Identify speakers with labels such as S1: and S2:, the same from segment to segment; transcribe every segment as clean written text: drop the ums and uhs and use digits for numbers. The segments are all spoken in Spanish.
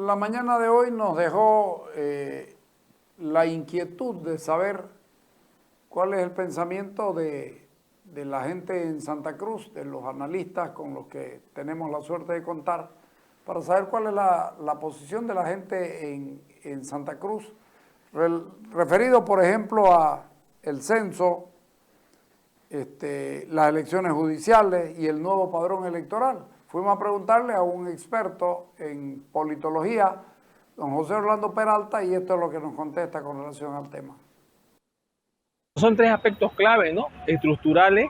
S1: la mañana de hoy nos dejó la inquietud de saber cuál es el pensamiento de la gente en Santa Cruz, de los analistas con los que tenemos la suerte de contar, para saber cuál es la posición de la gente en Santa Cruz, referido, por ejemplo, a el censo, las elecciones judiciales y el nuevo padrón electoral. Fuimos a preguntarle a un experto en politología, don José Orlando Peralta, y esto es lo que nos contesta con relación al tema.
S2: Son tres aspectos clave, ¿no? Estructurales,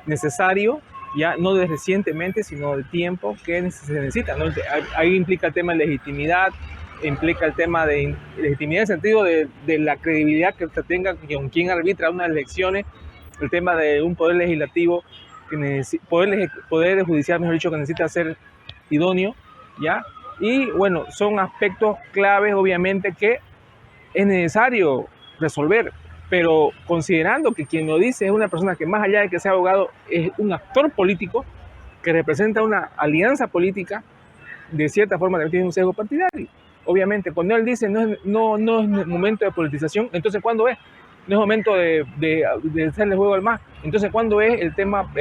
S2: necesarios, ya no de recientemente, sino de tiempo que se necesita, ¿no? Ahí implica el tema de legitimidad, implica el tema de legitimidad en el sentido de la credibilidad que usted tenga con quien arbitra unas elecciones, el tema de un poder legislativo, poder judicial, mejor dicho, que necesita ser idóneo, ¿ya? Y bueno, son aspectos claves, obviamente, que es necesario resolver, pero considerando que quien lo dice es una persona que, más allá de que sea abogado, es un actor político que representa una alianza política, de cierta forma también tiene un sesgo partidario. Obviamente, cuando él dice no es momento de politización, entonces ¿cuándo es? No es momento de hacerle juego al MAS. Entonces, ¿cuándo es el tema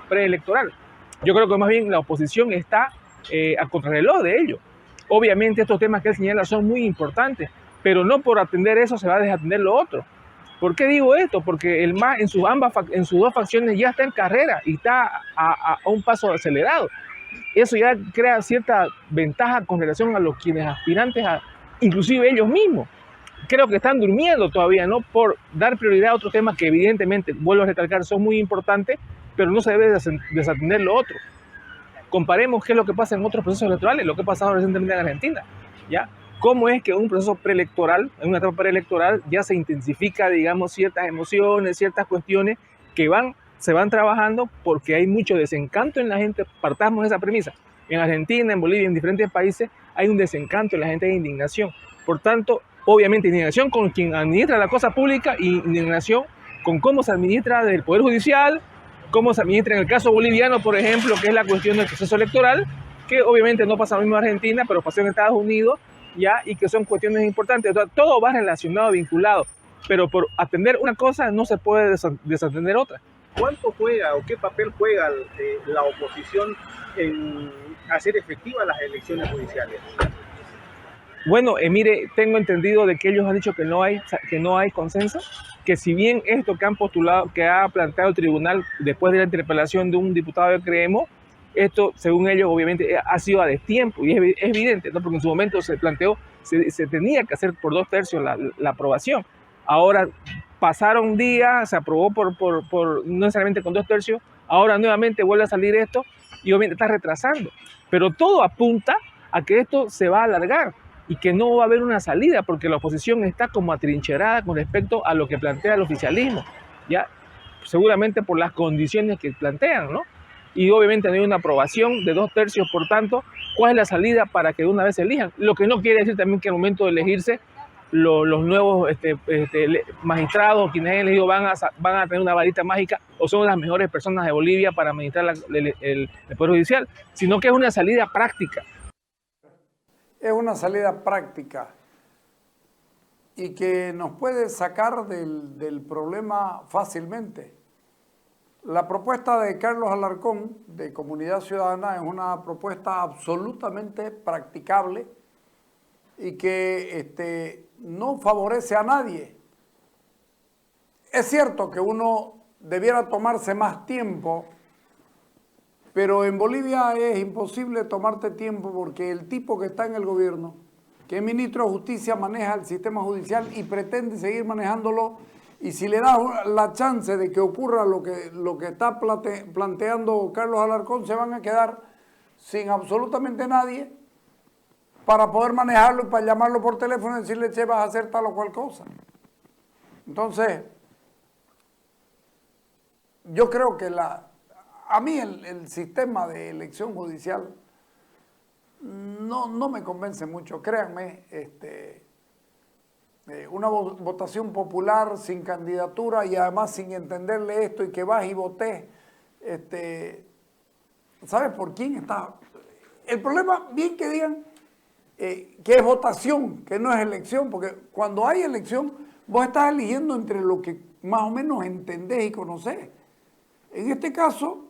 S2: preelectoral? Yo creo que más bien la oposición está a contrarreloj de ello. Obviamente estos temas que él señala son muy importantes, pero no por atender eso se va a desatender lo otro. ¿Por qué digo esto? Porque el MAS en sus dos facciones ya está en carrera y está a un paso acelerado. Eso ya crea cierta ventaja con relación a los quienes aspirantes, inclusive ellos mismos. Creo que están durmiendo todavía, ¿no? Por dar prioridad a otros temas que evidentemente, vuelvo a recalcar, son muy importantes, pero no se debe desatender lo otro. Comparemos qué es lo que pasa en otros procesos electorales, lo que ha pasado recientemente en Argentina, ¿ya? Cómo es que en un proceso preelectoral, en una etapa preelectoral, ya se intensifica, digamos, ciertas emociones, ciertas cuestiones que se van trabajando porque hay mucho desencanto en la gente. Partamos de esa premisa. En Argentina, en Bolivia, en diferentes países, hay un desencanto en la gente, de indignación. Por tanto, obviamente, indignación con quien administra la cosa pública y indignación con cómo se administra desde el Poder Judicial, cómo se administra en el caso boliviano, por ejemplo, que es la cuestión del proceso electoral, que obviamente no pasa lo mismo en Argentina, pero pasó en Estados Unidos, ya, y que son cuestiones importantes. Todo va relacionado, vinculado, pero por atender una cosa no se puede desatender otra.
S3: ¿Cuánto juega o qué papel juega la oposición en hacer efectivas las elecciones judiciales?
S2: Bueno, mire, tengo entendido de que ellos han dicho que no hay consenso, que si bien esto que han postulado, que ha planteado el tribunal después de la interpelación de un diputado de Creemos, esto, según ellos, obviamente ha sido a destiempo, y es evidente, ¿no? Porque en su momento se planteó, se tenía que hacer por 2/3 la aprobación. Ahora pasaron días, se aprobó no necesariamente con 2/3, ahora nuevamente vuelve a salir esto y obviamente está retrasando. Pero todo apunta a que esto se va a alargar y que no va a haber una salida, porque la oposición está como atrincherada con respecto a lo que plantea el oficialismo, ya seguramente por las condiciones que plantean, ¿no? Y obviamente no hay una aprobación de 2/3, por tanto, ¿cuál es la salida para que de una vez se elijan? Lo que no quiere decir también que al momento de elegirse los nuevos magistrados, quienes han elegido, van a tener una varita mágica o son las mejores personas de Bolivia para administrar el Poder Judicial, sino que es una salida práctica.
S1: Es una salida práctica y que nos puede sacar del problema fácilmente. La propuesta de Carlos Alarcón de Comunidad Ciudadana es una propuesta absolutamente practicable y que no favorece a nadie. Es cierto que uno debiera tomarse más tiempo, pero en Bolivia es imposible tomarte tiempo porque el tipo que está en el gobierno, que es ministro de Justicia, maneja el sistema judicial y pretende seguir manejándolo. Y si le das la chance de que ocurra lo que está planteando Carlos Alarcón, se van a quedar sin absolutamente nadie para poder manejarlo y para llamarlo por teléfono y decirle, che, vas a hacer tal o cual cosa. Entonces, yo creo que a mí el sistema de elección judicial no me convence mucho, créanme. Una votación popular sin candidatura y además sin entenderle esto y que vas y votes, ¿sabes por quién está? El problema, bien que digan que es votación, que no es elección, porque cuando hay elección, vos estás eligiendo entre lo que más o menos entendés y conocés. En este caso,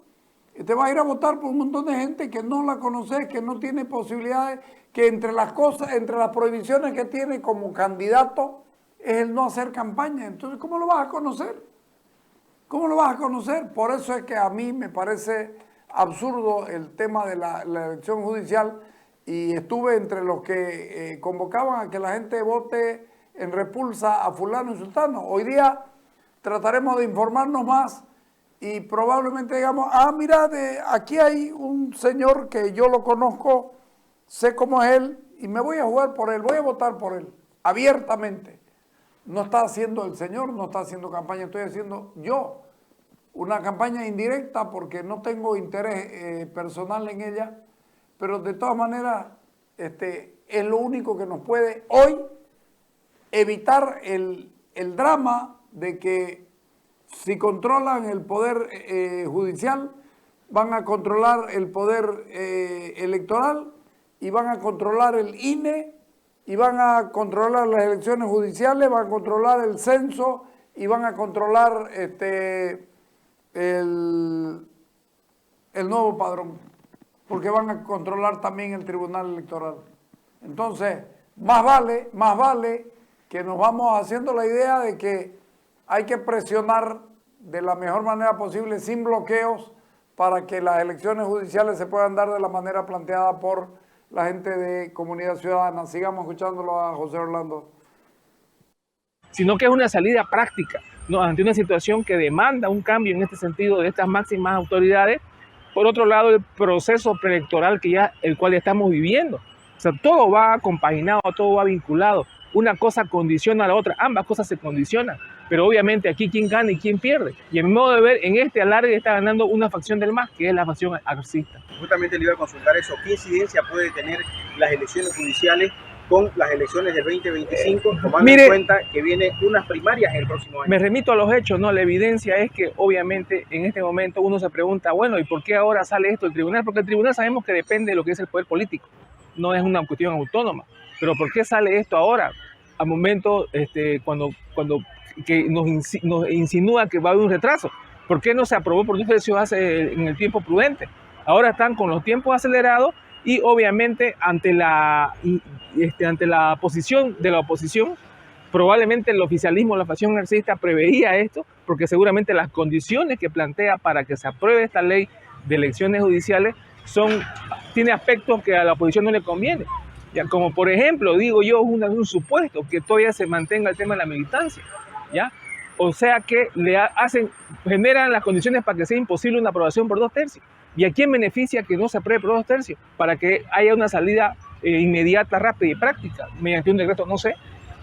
S1: te vas a ir a votar por un montón de gente que no la conoces, que no tiene posibilidades, que entre las cosas, entre las prohibiciones que tiene como candidato, es el no hacer campaña. Entonces, ¿cómo lo vas a conocer? ¿Cómo lo vas a conocer? Por eso es que a mí me parece absurdo el tema de la elección judicial, y estuve entre los que convocaban a que la gente vote en repulsa a fulano y sultano. Hoy día trataremos de informarnos más y probablemente digamos, mira, aquí hay un señor que yo lo conozco, sé cómo es él y me voy a jugar por él, voy a votar por él, abiertamente. No está haciendo el señor, no está haciendo campaña, estoy haciendo yo una campaña indirecta porque no tengo interés personal en ella, pero de todas maneras es lo único que nos puede hoy evitar el drama de que si controlan el poder judicial, van a controlar el poder electoral y van a controlar el INE y van a controlar las elecciones judiciales, van a controlar el censo y van a controlar el nuevo padrón, porque van a controlar también el tribunal electoral. Entonces, más vale que nos vamos haciendo la idea de que hay que presionar de la mejor manera posible, sin bloqueos, para que las elecciones judiciales se puedan dar de la manera planteada por la gente de Comunidad Ciudadana. Sigamos escuchándolo a José Orlando.
S2: Sino que es una salida práctica, ¿no?, ante una situación que demanda un cambio en este sentido de estas máximas autoridades. Por otro lado, el proceso preelectoral el cual estamos viviendo. O sea, todo va compaginado, todo va vinculado. Una cosa condiciona a la otra, ambas cosas se condicionan. Pero obviamente aquí quién gana y quién pierde. Y a mi modo de ver, en este alargue está ganando una facción del MAS, que es la facción arcista.
S3: Justamente le iba a consultar eso. ¿Qué incidencia puede tener las elecciones judiciales con las elecciones del 2025, tomando en cuenta que vienen unas primarias el próximo año?
S2: Me remito a los hechos, ¿no? La evidencia es que obviamente en este momento uno se pregunta, bueno, ¿y por qué ahora sale esto del tribunal? Porque el tribunal sabemos que depende de lo que es el poder político, no es una cuestión autónoma. Pero ¿por qué sale esto ahora? Al momento, cuando que nos insinúa que va a haber un retraso. ¿Por qué no se aprobó por 2 tercios en el tiempo prudente? Ahora están con los tiempos acelerados y obviamente ante la posición de la oposición, probablemente el oficialismo, la facción arcista preveía esto, porque seguramente las condiciones que plantea para que se apruebe esta ley de elecciones judiciales tiene aspectos que a la oposición no le conviene. Ya, como por ejemplo, digo yo, un supuesto que todavía se mantenga el tema de la militancia, ¿ya? O sea que generan las condiciones para que sea imposible una aprobación por 2 tercios. ¿Y a quién beneficia que no se apruebe por 2 tercios? Para que haya una salida inmediata, rápida y práctica, mediante un decreto, no sé.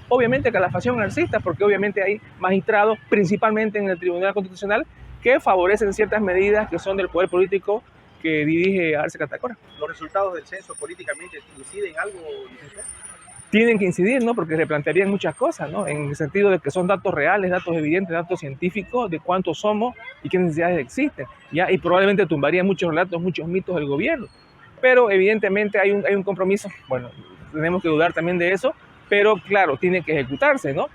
S2: Obviamente que a la facción arcista, porque obviamente hay magistrados, principalmente en el Tribunal Constitucional, que favorecen ciertas medidas que son del poder político que dirige Arce Catacora.
S3: ¿Los resultados del censo políticamente inciden algo, licenciado?
S2: Tienen que incidir, ¿no? Porque replantearían muchas cosas, ¿no? En el sentido de que son datos reales, datos evidentes, datos científicos de cuántos somos y qué necesidades existen, ¿ya? Y probablemente tumbarían muchos relatos, muchos mitos del gobierno. Pero evidentemente hay un compromiso, bueno, tenemos que dudar también de eso, pero claro, tiene que ejecutarse, ¿no?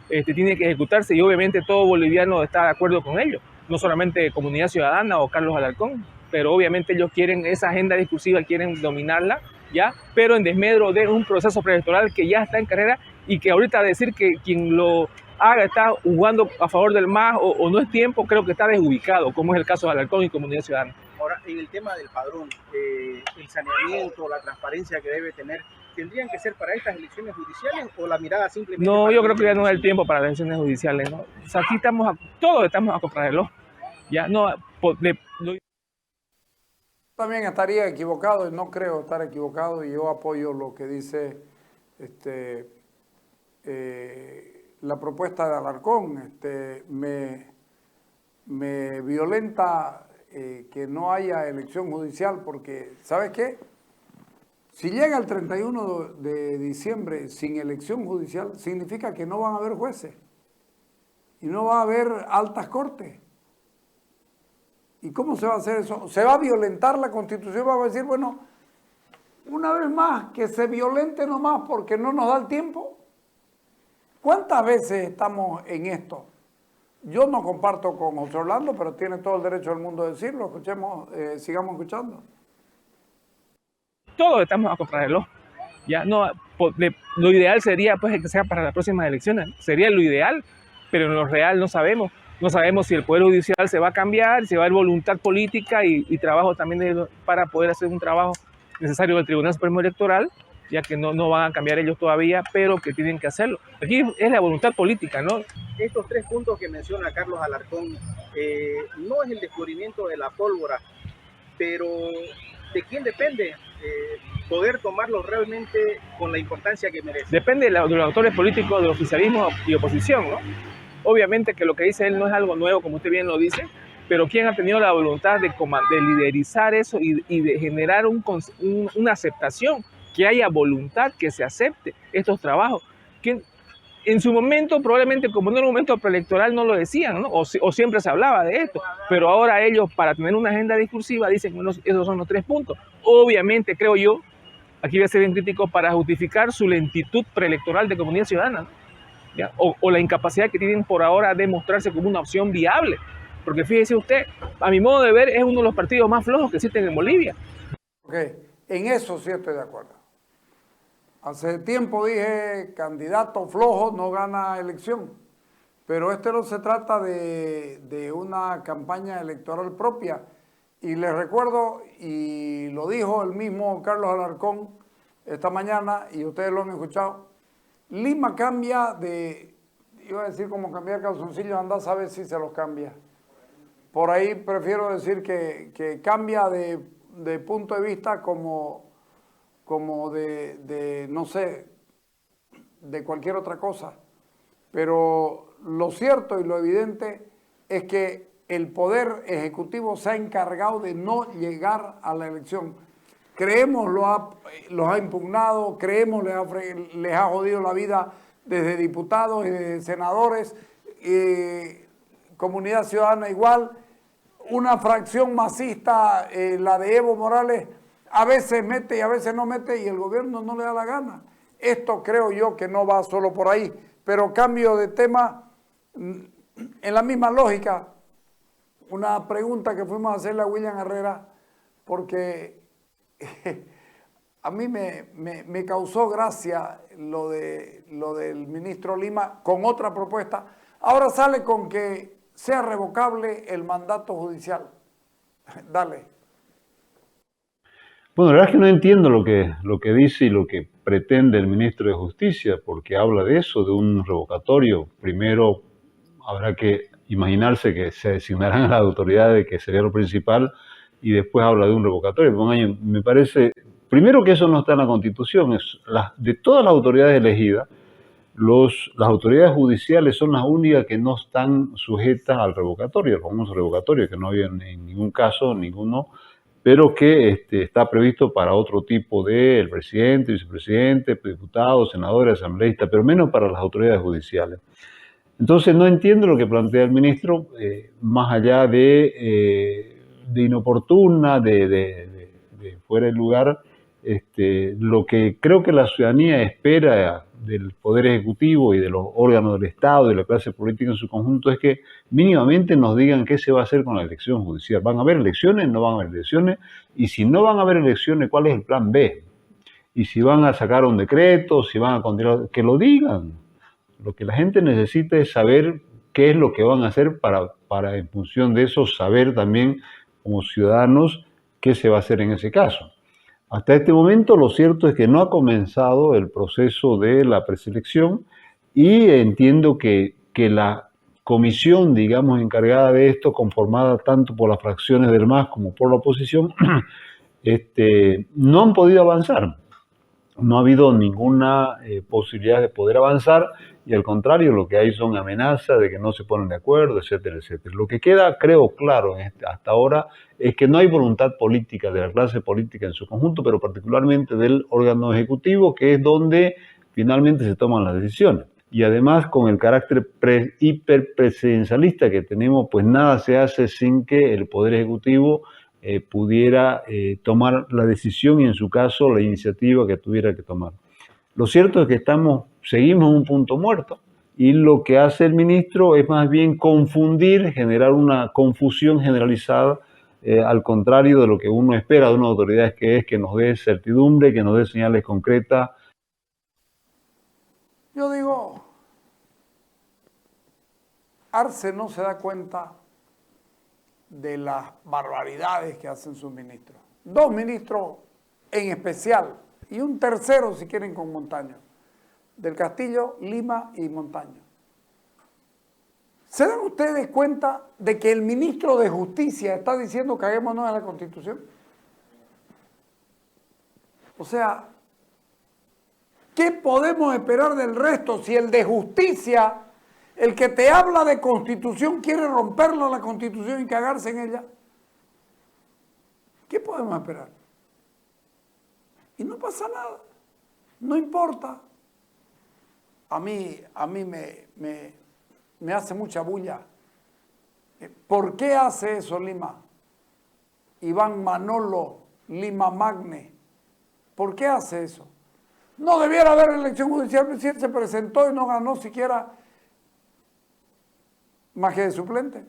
S2: Tiene que ejecutarse y obviamente todo boliviano está de acuerdo con ello, no solamente Comunidad Ciudadana o Carlos Alarcón, pero obviamente ellos quieren esa agenda discursiva, quieren dominarla, ¿ya? Pero en desmedro de un proceso preelectoral que ya está en carrera y que ahorita decir que quien lo haga está jugando a favor del MAS o no es tiempo, creo que está desubicado, como es el caso de Alarcón y Comunidad Ciudadana.
S3: Ahora, en el tema del padrón, el saneamiento, la transparencia que debe tener, ¿tendrían que ser para estas elecciones judiciales o la mirada simplemente?
S2: No, yo creo que ya no es el tiempo para las elecciones judiciales, ¿no? O sea, aquí todos estamos a contrarreloj, ya no.
S1: También estaría equivocado y no creo estar equivocado, y yo apoyo lo que dice la propuesta de Alarcón. Me violenta que no haya elección judicial porque, ¿sabes qué? Si llega el 31 de diciembre sin elección judicial, significa que no van a haber jueces y no va a haber altas cortes. ¿Y cómo se va a hacer eso? Se va a violentar la Constitución, va a decir, bueno, una vez más, que se violente nomás porque no nos da el tiempo. ¿Cuántas veces estamos en esto? Yo no comparto con José Orlando, pero tiene todo el derecho del mundo de decirlo. Escuchemos, sigamos escuchando.
S2: Todos estamos a contrarreloj. Ya no, lo ideal sería pues que sea para las próximas elecciones. Sería lo ideal, pero en lo real no sabemos. No sabemos si el Poder Judicial se va a cambiar, si va a haber voluntad política y trabajo también para poder hacer un trabajo necesario del Tribunal Supremo Electoral, ya que no van a cambiar ellos todavía, pero que tienen que hacerlo. Aquí es la voluntad política, ¿no?
S3: Estos 3 puntos que menciona Carlos Alarcón, no es el descubrimiento de la pólvora, pero ¿de quién depende poder tomarlo realmente con la importancia que merece?
S2: Depende de los actores políticos de oficialismo y oposición, ¿no? Obviamente que lo que dice él no es algo nuevo, como usted bien lo dice, pero ¿quién ha tenido la voluntad de liderizar eso y de generar una aceptación? Que haya voluntad, que se acepte estos trabajos. Que en su momento, probablemente como en un momento preelectoral no lo decían, ¿no? O siempre se hablaba de esto, pero ahora ellos, para tener una agenda discursiva, dicen, bueno, esos son los 3 puntos. Obviamente, creo yo, aquí voy a ser bien crítico, para justificar su lentitud preelectoral de Comunidad Ciudadana, ¿no? ¿Ya? O la incapacidad que tienen por ahora de mostrarse como una opción viable. Porque fíjese usted, a mi modo de ver, es uno de los partidos más flojos que existen en Bolivia.
S1: Ok, en eso sí estoy de acuerdo. Hace tiempo dije, candidato flojo no gana elección, pero no se trata de una campaña electoral propia. Y les recuerdo, y lo dijo el mismo Carlos Alarcón esta mañana, y ustedes lo han escuchado, Lima cambia iba a decir como cambiar calzoncillos, anda a saber si se los cambia. Por ahí prefiero decir que cambia de punto de vista como no sé, de cualquier otra cosa. Pero lo cierto y lo evidente es que el Poder Ejecutivo se ha encargado de no llegar a la elección. Creemos los ha impugnado, creemos les ha jodido la vida desde diputados y desde senadores, comunidad ciudadana igual, una fracción masista, la de Evo Morales, a veces mete y a veces no mete y el gobierno no le da la gana. Esto creo yo que no va solo por ahí, pero cambio de tema, en la misma lógica, una pregunta que fuimos a hacerle a William Herrera, porque a mí me causó gracia lo del ministro Lima con otra propuesta. Ahora sale con que sea revocable el mandato judicial. Dale.
S4: Bueno, la verdad es que no entiendo lo que dice y lo que pretende el ministro de Justicia, porque habla de eso, de un revocatorio. Primero habrá que imaginarse que se designarán a las autoridades, que sería lo principal, y después habla de un revocatorio. Me parece, primero que eso no está en la Constitución, de todas las autoridades elegidas, las autoridades judiciales son las únicas que no están sujetas al revocatorio, el famoso revocatorio, que no había en ningún caso, ninguno, pero que está previsto para otro tipo el presidente, vicepresidente, diputados, senadores, asambleístas, pero menos para las autoridades judiciales. Entonces no entiendo lo que plantea el ministro, más allá de inoportuna, de fuera de lugar. Lo que creo que la ciudadanía espera del Poder Ejecutivo y de los órganos del Estado y de la clase política en su conjunto es que mínimamente nos digan qué se va a hacer con la elección judicial. ¿Van a haber elecciones? ¿No van a haber elecciones? Y si no van a haber elecciones, ¿cuál es el plan B? Y si van a sacar un decreto, si van a continuar, que lo digan. Lo que la gente necesita es saber qué es lo que van a hacer para en función de eso saber también como ciudadanos qué se va a hacer en ese caso. Hasta este momento lo cierto es que no ha comenzado el proceso de la preselección y entiendo que la comisión, digamos, encargada de esto, conformada tanto por las fracciones del MAS como por la oposición, no han podido avanzar. No ha habido ninguna posibilidad de poder avanzar y al contrario lo que hay son amenazas de que no se ponen de acuerdo, etcétera, etcétera. Lo que queda, creo, claro hasta ahora es que no hay voluntad política de la clase política en su conjunto, pero particularmente del órgano ejecutivo, que es donde finalmente se toman las decisiones. Y además con el carácter hiperpresidencialista que tenemos, pues nada se hace sin que el Poder Ejecutivo pudiera tomar la decisión y en su caso la iniciativa que tuviera que tomar. Lo cierto es que seguimos en un punto muerto y lo que hace el ministro es más bien confundir, generar una confusión generalizada, al contrario de lo que uno espera de una autoridad, que es que nos dé certidumbre, que nos dé señales concretas.
S1: Yo digo, Arce no se da cuenta de las barbaridades que hacen sus ministros. 2 ministros en especial y un tercero, si quieren, con Montaño. Del Castillo, Lima y Montaño. ¿Se dan ustedes cuenta de que el ministro de Justicia está diciendo caguémonos a la Constitución? O sea, ¿qué podemos esperar del resto si el de Justicia, el que te habla de Constitución, quiere romperla la Constitución y cagarse en ella? ¿Qué podemos esperar? Y no pasa nada, no importa. A mí me hace mucha bulla. ¿Por qué hace eso Lima? Iván Manolo Lima Magne. ¿Por qué hace eso? No debiera haber elección judicial, si él se presentó y no ganó siquiera más que de suplente.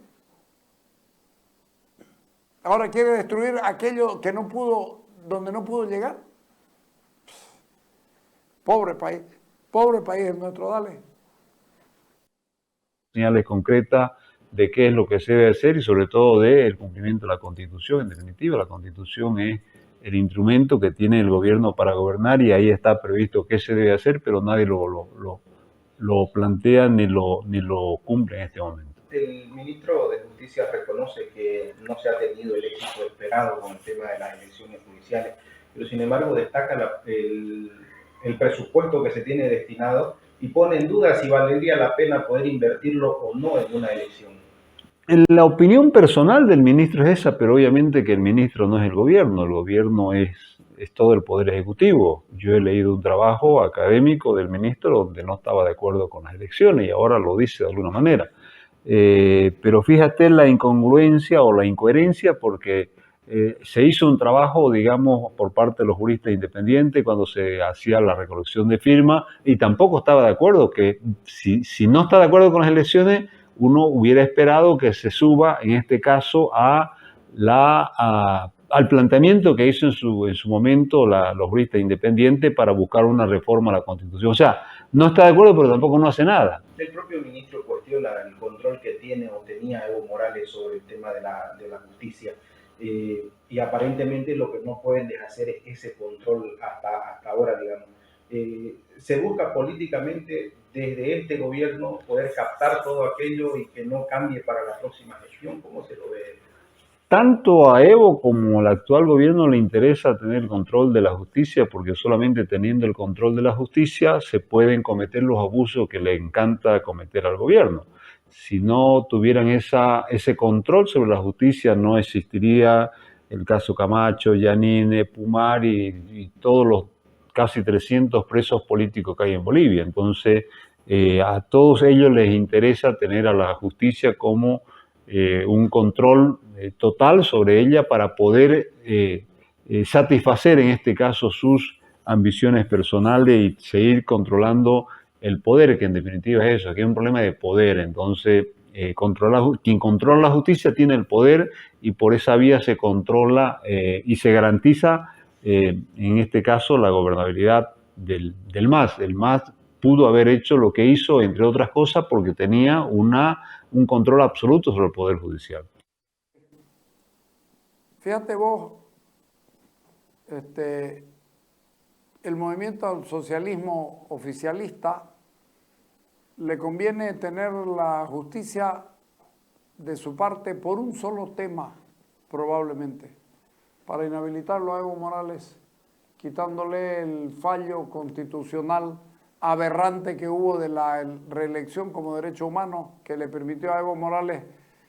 S1: Ahora quiere destruir aquello que no pudo, donde no pudo llegar. Pobre país el nuestro, dale.
S4: Señales concretas de qué es lo que se debe hacer y sobre todo del cumplimiento de la Constitución. En definitiva, la Constitución es el instrumento que tiene el gobierno para gobernar y ahí está previsto qué se debe hacer, pero nadie lo plantea ni lo cumple en este momento.
S3: El ministro de Justicia reconoce que no se ha tenido el éxito esperado con el tema de las elecciones judiciales, pero sin embargo destaca el presupuesto que se tiene destinado y pone en duda si valdría la pena poder invertirlo o no en una elección.
S4: La opinión personal del ministro es esa, pero obviamente que el ministro no es el gobierno es todo el Poder Ejecutivo. Yo he leído un trabajo académico del ministro donde no estaba de acuerdo con las elecciones y ahora lo dice de alguna manera. Pero fíjate la incongruencia o la incoherencia porque se hizo un trabajo, digamos, por parte de los juristas independientes cuando se hacía la recolección de firmas y tampoco estaba de acuerdo que si no está de acuerdo con las elecciones, uno hubiera esperado que se suba, en este caso, al planteamiento que hizo en su momento los juristas independientes para buscar una reforma a la Constitución. O sea, no está de acuerdo, pero tampoco no hace nada.
S3: El propio ministro cuestiona el control que tiene o tenía Evo Morales sobre el tema de la justicia. Y aparentemente lo que no pueden hacer es ese control hasta ahora, digamos. Se busca políticamente desde este gobierno poder captar todo aquello y que no cambie para la próxima gestión. ¿Cómo se lo ve?
S4: Tanto a Evo como al actual gobierno le interesa tener el control de la justicia porque solamente teniendo el control de la justicia se pueden cometer los abusos que le encanta cometer al gobierno. Si no tuvieran ese control sobre la justicia no existiría el caso Camacho, Yanine, Pumar y todos los casi 300 presos políticos que hay en Bolivia. Entonces, a todos ellos les interesa tener a la justicia como un control total sobre ella para poder satisfacer en este caso sus ambiciones personales y seguir controlando el poder, que en definitiva es eso, que es un problema de poder. Entonces, quien controla la justicia tiene el poder y por esa vía se controla y se garantiza, en este caso, la gobernabilidad del MAS. El MAS pudo haber hecho lo que hizo, entre otras cosas, porque tenía un control absoluto sobre el Poder Judicial.
S1: Fíjate vos, el movimiento al socialismo oficialista le conviene tener la justicia de su parte por un solo tema, probablemente, para inhabilitarlo a Evo Morales, quitándole el fallo constitucional aberrante que hubo de la reelección como derecho humano que le permitió a Evo Morales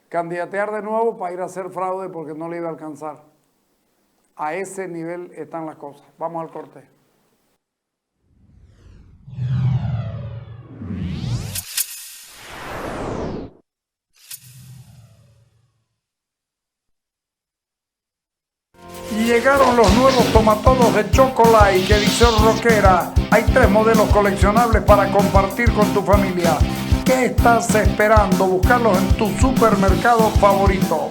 S1: candidatear de nuevo para ir a hacer fraude porque no le iba a alcanzar. A ese nivel están las cosas. Vamos al corte. Llegaron los nuevos tomatodos de Chocolate, edición rockera. Hay 3 modelos coleccionables para compartir con tu familia. ¿Qué estás esperando? Buscarlos en tu supermercado favorito.